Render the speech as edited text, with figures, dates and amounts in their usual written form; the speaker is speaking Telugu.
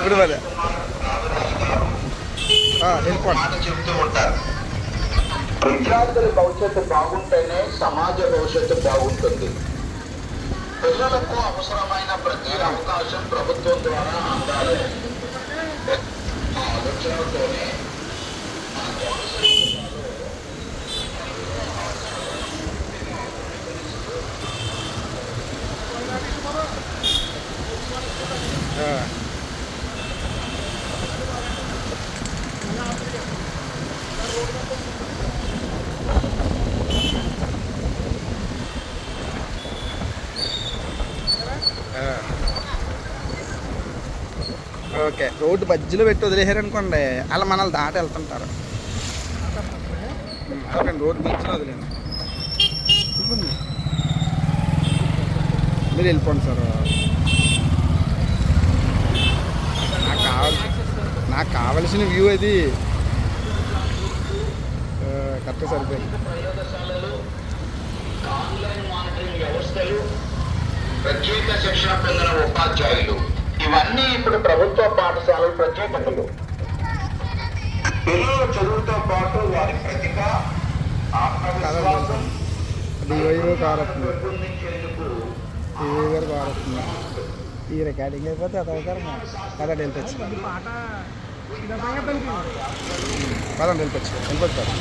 ఇప్పుడు మరి మాట చెప్తూ ఉంటారు. విద్యార్థుల భవిష్యత్తు బాగుంటేనే సమాజ భవిష్యత్తు బాగుంటుంది. పిల్లలకు అవసరమైన ప్రతి అవకాశం ప్రభుత్వం ద్వారా అందాలి. ఆలోచనతోనే ఓకే. రోడ్డు మధ్యలో పెట్టి వదిలేసారనుకోండి, అలా మనల్ని దాటి వెళ్తుంటారు. ఓకే, రోడ్డు మధ్యలో వదిలేను, మీరు వెళ్ళిపోండి సార్. నాకు కావలసిన వ్యూ అది కరెక్ట్గా సరిపోయింది. ఆన్లైన్ మానిటరింగ్ వ్యవస్థలు, ప్రత్యేక శిక్షణ పొందిన ఉపాధ్యాయులు, ఇవన్నీ ఇప్పుడు ప్రభుత్వ పాఠశాలలు ప్రత్యేకతలు. పిల్లల చదువుతో పాటు వారి ప్రతిభ, ఆత్మవిశ్వాసం పెంపొందించేందుకు గారు కారుతుంది. ఈ రికార్డింగ్ అయిపోతే అదవుతారు కదా. వెళ్ళిపోవచ్చు, పదండి వెళ్ళిపోవచ్చు, వెళ్ళిపోతారు.